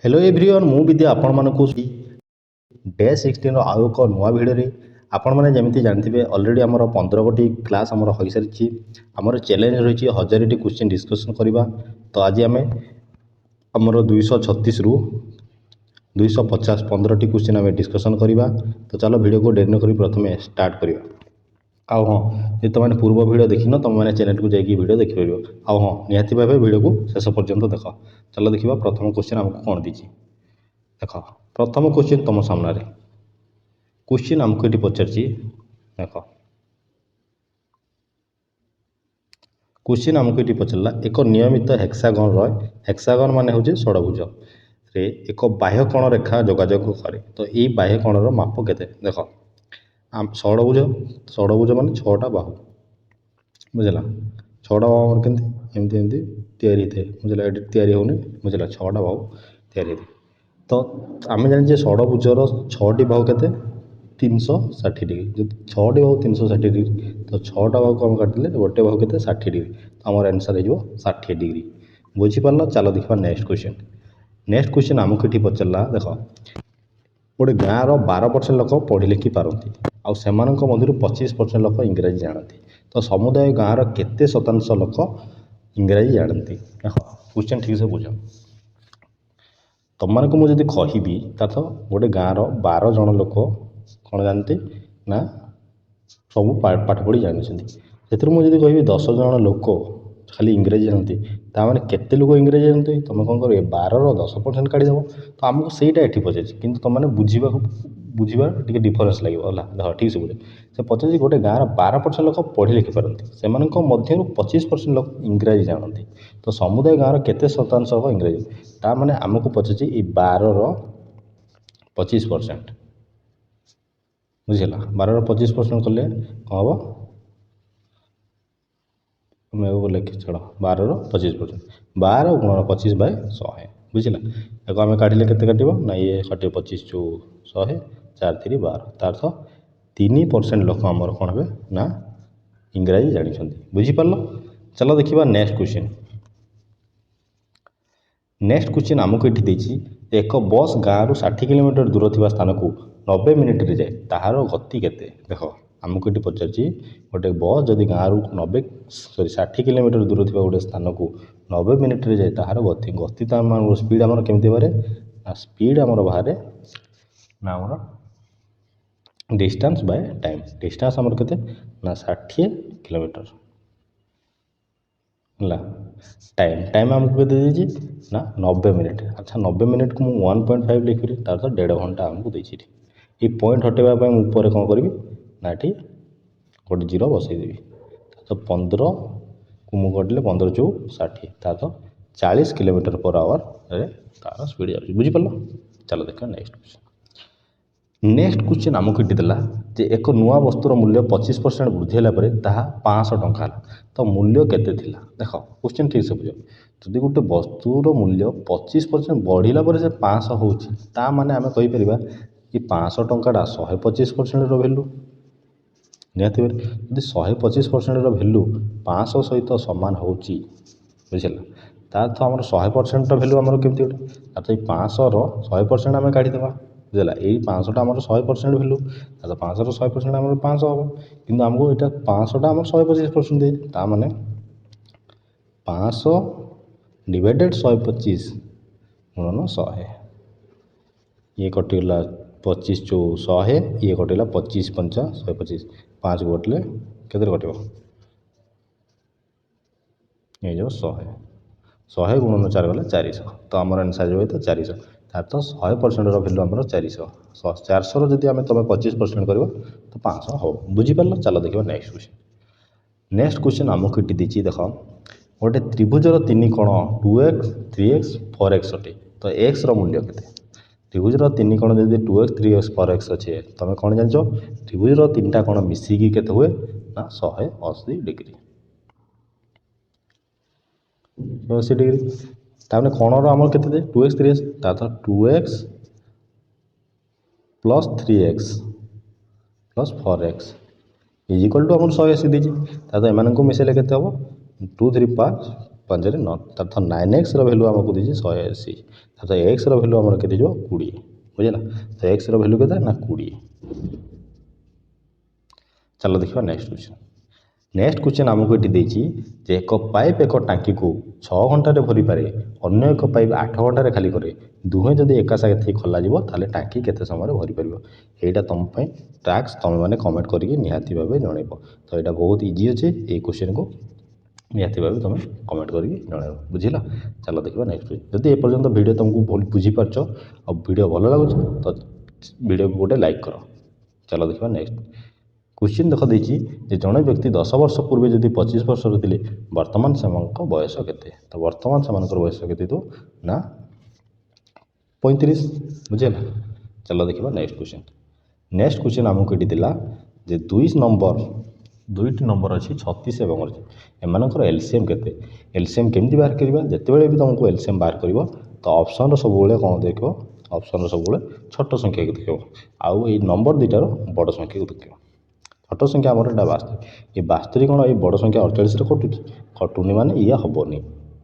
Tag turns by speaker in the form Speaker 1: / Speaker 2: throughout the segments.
Speaker 1: Hello everyone मु विद्या आपण मानकु day 16 आउ एक नुआ भिडियो आपण मैंने जमी जानते अलरेडी आमर 15 गोटी क्लास आमर हो सारी आमर चैलेंज रही 1000 क्वेश्चन डिस्कसन करवा। तो आज आम आमर 236 रु 250 15 टी क्वेश्चन आम डिस्कसन करवा। तो चलो वीडियो को डेरी न प्रथम स्टार्ट करवा। आउ हाँ जी तुम मैंने पूर्व भिड देख न तुम मैंने चैनल को जाकि भिड देखिपर। आउ हाँ निहाती भाव भिडियो को शेष पर्यंत देख। चलो देखा प्रथम क्वेश्चन आमको कौन दीजिए देख। प्रथम क्वेश्चन तुम सामने क्वेश्चन आमको ये पचार देख। क्वेश्चन आमको ये पचारा एक नियमित हेक्सागन मान हूँ षडभुज रे एक बाह्य कोण रेखा जोगाजोग करे। तो ये बाह्य कोणर माप केते देख। षडभुज मान छटा बाहु बुझला। छटा बाहु केमती एमती एमती तैयारी थे बुझला। ये तैयारी होनी बुझला। छटा बाहु तैयारी थे। तो आम जाने षडभुजर 6टी बाहु के 360 डिग्री। जो 6टी बाहु 360 डिग्री तो 6टा बाहु को आम काटिले गोटे बाहु के 60 डिग्री। तो आम आंसर हो 60 डिग्री। बुझीपार। चलो देखा नेक्स्ट क्वेश्चन। नेक्स्ट क्वेश्चन आमको ये पचारा देख। गोटे गाँव 12% लोक पढ़ी लिखि पारती आउ से मध्य 25% लोक इंग्राजी जानती। तो समुदाय गाँव केते शतांश लोक इंग्राजी जानती देख। क्वेश्चन ठीक से बुझ। तुम मानक मुझे कहबी तो गोटे गाँव 12 जन लोक कौन जानते ना सब पाठ पढ़ी जानते। से मुझे कहबी 10 जन लोक खाली इंग्राजी जानती ताने केते लोक इंग्राजी जानते तुम कौन कर 12 रो 10% काढ़ीदेव। तो आमको सहीटा ये पचार कि तुमने बुझा टे डिफरेन्स लगे देख। ठीक से बुझे से पचार गोटे गाँव 12% लोक पढ़ी लिखि पारती से मध्य 25% लोक इंग्राजी जानती। तो समुदाय गाँव केते शतांश लोक इंग्राजी ता माने आमको पचार 12 रो 25% बुझेगा। 12 रो 25% कले कौन हम मैं वो लिखी छड़ 12 रो 25% 12 गुणन 25 बाय 100 बुझला। एक आम काटिले के काट ना ये काटे 25 चौ 100 4 3 12 तार 3% लोक आमर कौन हे ना इंग्राजी जानी बुझीपार। चलो देखा नेक्स्ट क्वेश्चन। नेक्स्ट क्वेश्चन आमको ये देती एक बस गाँव 60 किलोमीटर दूर थी स्थान को 90 मिनिट रे जाए ताहार गति केते देख। आमको ये पचार गोटे बस जदि गाँव 60 किलोमीटर दूर थी गोटे स्थान को 90 मिनिट रे जाए ताहार गति गति तो आम स्पीड आम केमती बारे ना स्पीड आम बाहर ना आम डिस्टेंस बाय टाइम। डिस्टेंस आमर केते ना 60 किलोमीटर है। टाइम आमको के दीजिए ना 90 मिनिट। अच्छा 90 मिनिट को मुझे 1.5 लिखी तार तो 1.5 घंटा आमको देती। ये पॉइंट हटेवाई ऊपर कौन करी ना ये गोटे 0 बसईदेवी। तो 15 को मुझे कटिले 15 चौ 60 तार तो 40 किलोमीटर पर आवर तार स्पीड जाऊँगी बुझीपार। चलो देखा नेक्स्ट क्वेश्चन। नेक्स्ट क्वेश्चन आमको ये देला जे एक नुआ वस्तुर मूल्य 25% वृद्धि होगापर ताहा 500 टंका। तो मूल्य केते थिला देख। क्वेश्चन ठीक से बुझ। जदि गोटे वस्तुर मूल्य 25% बढ़ला पर से 500 होता माने आम कहीपर कि 500 टंकाटा 125% भैल्यू निहत। यदि 125% भैल्यू 500 सहित सामान हो बुझला तार तो आम 100% भैल्यू आम केमती गोटे तो 500 100% आम काढ़ीदे बुझला। यही 500टा आम 100% भैल्यू तो 500 100% आम 500 हम कि आमको यहाँ 500टा आम 125% दे ता माने 500 डिवाइडेड 125 गुणन 100 ये कटिगला 25 चौ 100 ये कटिगला 25 5 125 5 को कटिले के कट ये 100 गुणन 4 गले 400। तो आम आंसर जो है तो 400 तार तो 100% भैल्यू आम 400 400 जब आम तुम 25% कर तो 500 हो बुझीपार। चलो देखा नेक्स्ट क्वेश्चन। नेक्स्ट क्वेश्चन आमको ये देती देख गोटे त्रिभुजर 3 कोण 2x 3x 4x अटे। तो x मूल्य के त्रिभुजर 3 कोण जब 2x 3x 4x अच्छे तुम कौन जान त्रिभुजर 3टा कोण मिसिकी के हुए ना 180 डिग्री 180 डिग्री। ताने कोणर आम के 2x 3x तार 2x plus 3x plus 4x is equal to um 180 दीजिए तो एम को मिसेले के हम 2 3 5 5 9 तार 9x भैल्यू आमको दीजिए 180 तो एक्स भैल्यू आम के 20 बुझेगा। तो एक्स भैल्यू के 20। चलो देखा नेक्स्ट क्वेश्चन। नेक्स्ट क्वेश्चन आमको ये देती जे एक पाइप एक टांकी को 6 घंटे भरी पारे अन्य एक पाइप 8 घंटे खाली करे दुहे जदि एका साथ खोल ताले टांकी केते समय भरी पार। यहाँ तुम टास्क तुम मैंने कमेंट करके निहाती भाव जनइब। तो यहाँ बहुत इजी अच्छे ये क्वेश्चन को निहाती भाव तुम कमेंट करके जनइब बुझिला। चलो देखा नेक्स्ट जदि एपर्यंत वीडियो तुमको बुझीपार और वीडियो भल लगुच तो वीडियो को गोटे लाइक कर। चलो देखा नेक्स्ट क्वेश्चन देख देती जड़े व्यक्ति 10 वर्ष पूर्व जदि 25 वर्षर थे बर्तमान से बयस के तो बर्तमान से बयस के तो ना 35 बुझेगा। चलो देखा नेक्स्ट क्वेश्चन। नेक्स्ट क्वेश्चन आमको ये दिला जे दुईटी नंबर अच्छी 36 और एमर एलसीएम के एलसीएम केमती बाहर करवा जिते भी तुमको एलसीएम बाहर कर तो ऑप्शन सब कौन देख ऑप्शन सब छोट संख्या को देख आउ ये नंबर दुईटार बड़ संख्या को देख। छोट संख्या आमर एटा 72 ये 72 कौन ये बड़ संख्या 48 कटुच कटुनी माने ये हेनी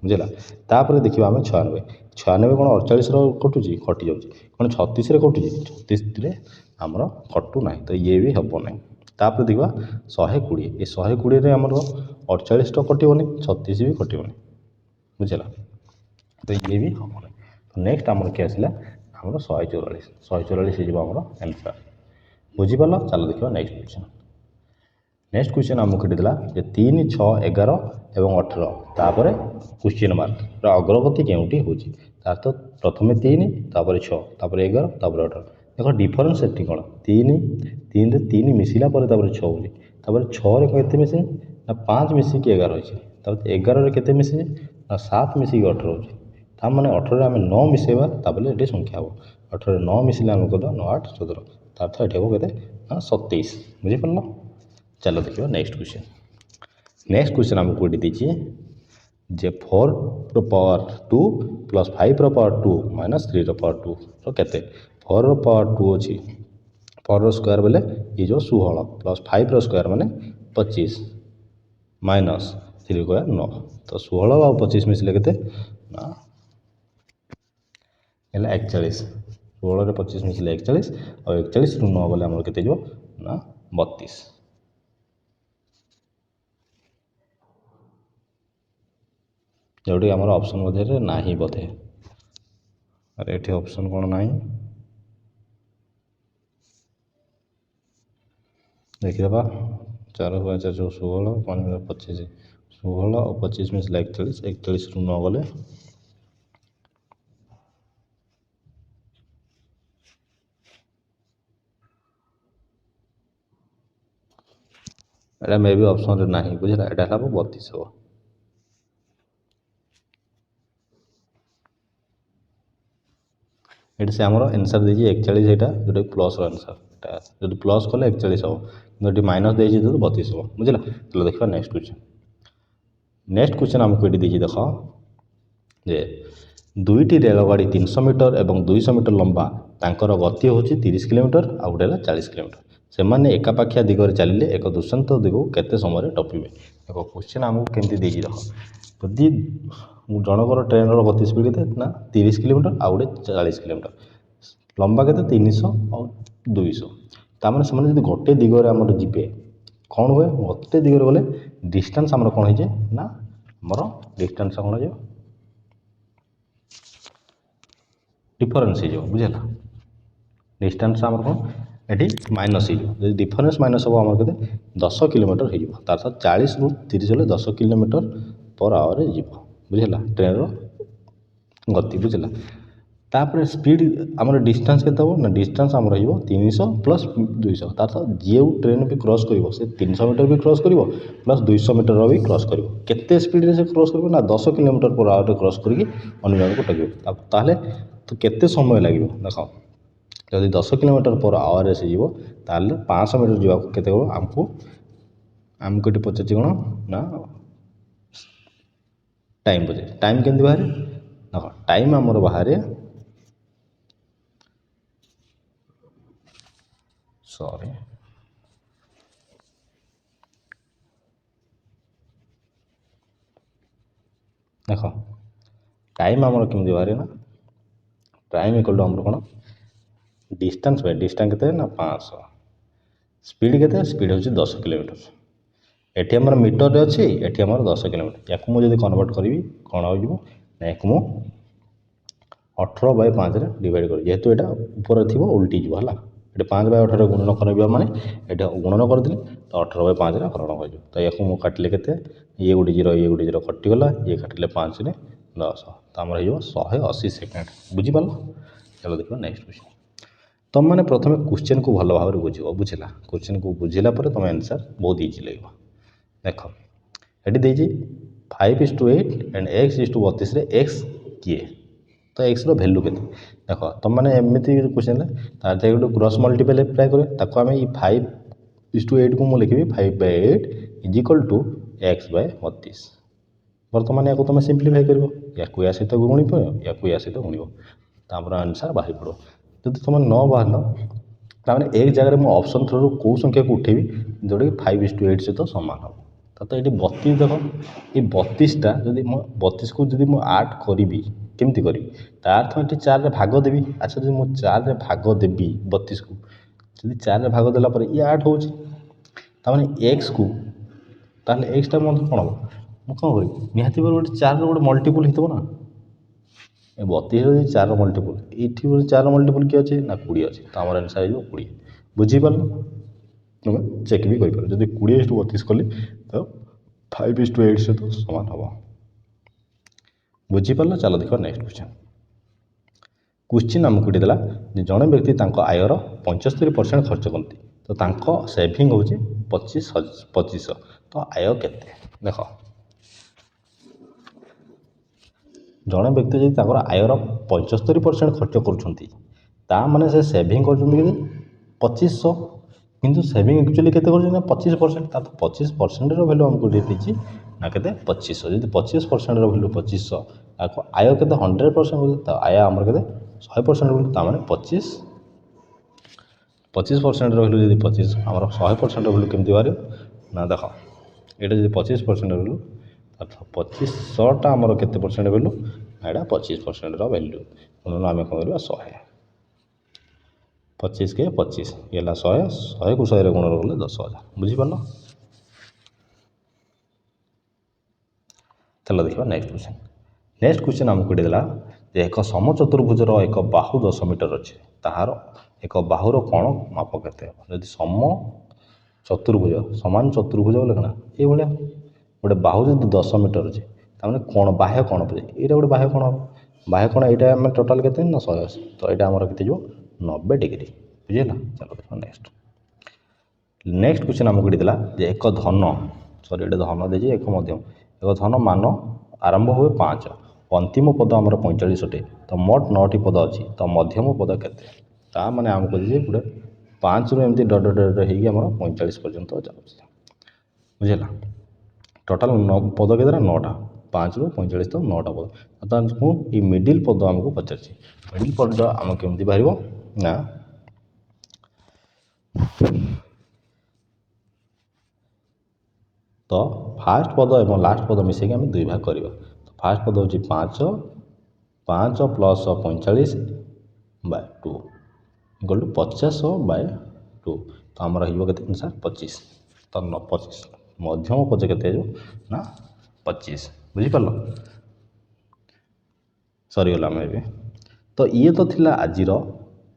Speaker 1: बुझेगा। तापर देखा आम 96 96 कौन 48 कटुच कटि जाऊँगी कौन 36 कटुच 36 आमर कटु ना तो ये भी हम ना। तापर देखा 120 ये 120 आमर 48 तो कटोनी 36 भी कटोनी बुझेगा। तो ये भी हम ना। तो नेक्स्ट आमर किए आसला आमर 144 144 होमर आंसर बुझीपार। चलो देखा नेक्स्ट क्वेश्चन। नेक्स्ट क्वेश्चन आमको देला जे 3 6 11 और 18 तापर क्वेश्चन मार्क अग्रगति केउटी होची तार तो प्रथम 3 तापर 6 तापर 11 तापर 18 देखो डिफरेंस एटी कौन 3 3 रे 3 मिसिला पर तापर 6 होची तापर 6 रे केते मिसे ना 5 मिसिक 11 होची तापर 11 रे केते मिसे ना 7 मिसिक 18 होची ता माने 18 रे आमे 9 मिसेबा तापर एटी संख्या हो 18 रे 9 मिसिले आमे कदा 9 8 14 तार तो एठी हो केते ना 27 बुझी पड़ला। चलो देखिए नेक्स्ट क्वेश्चन। नेक्स्ट क्वेश्चन आमको ये दीजिए जे 4 रो पावर 2 प्लस 5 रो पावर 2 माइनस 3 रो पावर 2 रो केते 4 रो पावर 2 अच्छी 4 रो स्क्वायर बोले ये जो 16 प्लस 5 रो स्क्वायर माने 25 माइनस 3 स्क्वायर 9 तो 16 और 25 मिसले केते ना 41 16 रे 25 मिसले 41 और 41 रु 9 बोले हमर केते जो ना 32 जोटी आमर ऑप्शन मध्य ना बोधे अरे ये ऑप्शन कौन ना देखिए 4 4 16 5 25 16 और 25 मिसला 41 41 रु 9 गले एटा मे भी ऑप्शन ना बुझे एटा 32 हम। ये से आमर आंसर देजी 41 यहाँ जो प्लस आंसर जो प्लस कले 41 हम कि माइनस देजी तो 32 हम बुझला। चलो देखा नेक्स्ट क्वेश्चन। नेक्स्ट क्वेश्चन आमको ये देजी देख जे दुईटी रेलगाड़ी 300 मीटर और 200 मीटर लंबा तांकर गति हूँ 30 किलोमीटर आ गोटे 40 किलोमीटर से मैंने एकापाखिया दिगरे चलिए एक दुष्यंत दिग केते समय टपिबे देखो क्वेश्चन आमको केमती देजी देख जदि जनकर ट्रेन गति स्पीड के ना 30 किलोमीटर आ गोटे 40 किलोमीटर लंबा के 300 और 200 ताମାନେ ସେମାନେ ଯଦି गोटे दिगरे आमर जीवे कौन हुए गोटे दिगरे गले डिस्टेंस आमर कौन हो ना आमर डिस्टेंस कौन हो डिफरेंस हो बुझेगा। डिस्टेंस आमर कौन ये माइनस हो डिफरेंस माइनस हम आम के 10 किलोमीटर हो तार 40 रु 30 हेल्ले 10 किलोमीटर पर आवर जीव बुझेगा ट्रेन गति बुझेगा। तापर स्पीड आमर डिस्टेंस के ना डिस्टेंस आम रही 300 प्लस 200 तार जी ट्रेन भी क्रॉस कर 300 मीटर भी क्रॉस कर प्लस 200 मीटर भी क्रॉस कर स्पीड से क्रॉस कर ना 10 किलोमीटर पर आवर क्रॉस करके अन्य जन को टगे तो केते समय लगे देख जदि 10 किलोमीटर पर आवर से जीव ताल 500 मीटर जावाक केते आमको आमको ये पचार कौन ना टाइम पचार टाइम केमती बाहर देख टाइम आमर बाहर सॉरी देख टाइम आमर केमती बाहर ना टाइम इक्वल टू आमर कौन डिस्टेंस बाय डिस्टेंस के ना 500 स्पीड के स्पीड हूँ 10 किलोमीटर एटी आमर मीटर अच्छी एटी आमर 10 किलोमीटर या मुझे कन्वर्ट करी कौन हो या 18/5 डिवाइड कर जेहेतु यहाँ ऊपर थी उल्टी जीव है ये 5/18 गुणन कर माने ये गुणन करदेली तो 18/5 हरण हो तो या मुझे काटिले के ये गोटे जीरो कटिगला ये काटिले 5 10 तो आमर हो 180 सेकेंड बुझीपार चलो देखो नेक्स्ट क्वेश्चन तुम मैंने प्रथम क्वेश्चन को भल भाव बुझ बुझला क्वेश्चन को बुझिला तुम आंसर बहुत इजी लगे देख ये देजी 5:8 एंड x:32 एक्स किए तो एक्स रैल्यू के देख तुम मैंने एमती क्वेश्चन तार गोटे क्रॉस मल्टीपल ट्राए करें आम 5:8 को मुझे लिखी 5/8 इज इक्वल टू x/32 बर्तमान या तुम सिंप्लीफाई कर या सहित गुणी या सहित गुण तो आंसर बाहर पड़ो जब तुम न बाहर तमें एक जगह मुझे ऑप्शन थ्रू कौ संख्या को उठेबी जोटा कि 5:8 सहित सामान हम तो ये 32 देख ये 32टा जब 32 को जब मुझे आठ करी केमती करी तार तो ये 4 भाग देवी अच्छा जब मुझे 4 भाग देवी 32 को जब 4 भाग देला ये 8 हो एक्स को ताहले एक्सटा मतलब कौन हम मुझे कौन करी निहाती गोटे 4 गोटे मल्टीपल होता ना 32 4 मल्टीपल ये 4 मल्टीपल किए अच्छे ना 20 अच्छे तो आम आंसर हो 20 बुझीपार तुम चेक भी कर जब 20:32 कली तो 5:8 से तो सामान हम बुझीपार चलो देखो नेक्स्ट क्वेश्चन आमको देला जड़े व्यक्ति आयर 75% खर्च करती तो सेविंग हूँ 2500 तो आय केते देख जड़े व्यक्ति जब आयर 75% खर्च करें से सेविंग कर 2500 किंतु सेविंग एक्चुअली केते कर 25% तो 25% वैल्यू आमको देती ना के 2500 जब 25% वैल्यू 2500 आपको आय के 100% तो आय आमर के 100% वैल्यू तो मैंने 25% वैल्यू जब 25 आमर 100% वैल्यू केमती बाहर ना देख ये जब 25% वैल्यू 2500टा आमर केते परसेंट वैल्यू यहाँ 25% वैल्यू आम कौन कर 100 25 के 25 ये 100 को 100 गुण गले 10,000 बुझीपार चलो देखा नेक्स्ट क्वेश्चन आमको देला एक समचतुर्भुजर एक बाहु 10 मीटर अच्छे तार एक बाहुर कोण माप के सम चतुर्भुज सामान चतुर्भुज बोले कना ये भाया गोटे बाहु जो 10 मीटर अच्छे तमें कोण बाह्य कोण पे ये गोटे बाह्य कोण हम बाह्य कोण यहाँ आम टोटाल के ना 180 तो यहाँ आमर के 90 डिग्री बुझेगा चलो देखो नेक्स्ट क्वेश्चन आमको देला एक धन सॉरी ये धन दे एक मध्यम एक धन मान आरंभ हुए 5 अंतिम पद आमर 45 अटे तो मोट 9टी पद अच्छी तो मध्यम पद के मैंने आमको दीजिए गोटे 5 रु एमती डट डट होमर 45 पर्यंत जाऊँगी बुझेगा टोटाल पद के 9टा 5 रु 45 तो 9टा पद तो ये मिडिल पद आमको पचार मिडिल पद आम केमती बाहर ना तो फास्ट पद और लास्ट पद मिसेक आम 2 भाग करवा तो फास्ट पद हूँ 5 प्लस 45/2 इक्वल टू 50/2 तो आम रहा 25 तो 25 मध्यम पद के ना 25 बुझीपार सरीगला आम ए तो ये तो थिला आजिर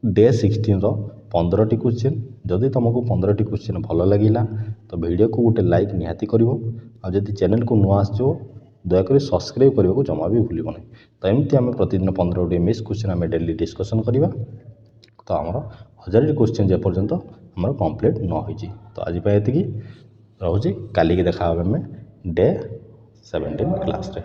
Speaker 1: डे 16 15टी क्वेश्चन जदि तुमको 15टी क्वेश्चन भल लगिला तो वीडियो को गोटे लाइक निहाती करिवो आ जदि चैनल को नुआ आसो दयाक सब्सक्राइब करने को जमा भी भूल नहीं तो एमती आम प्रतिदिन 15 मिस क्वेश्चन आम डेली डिस्कसन करवा तो आमर 1000 क्वेश्चन जेपर्यंत आमर कंप्लीट न हो तो आज ये रोचे काली देखा आम डे 17 क्लास रे।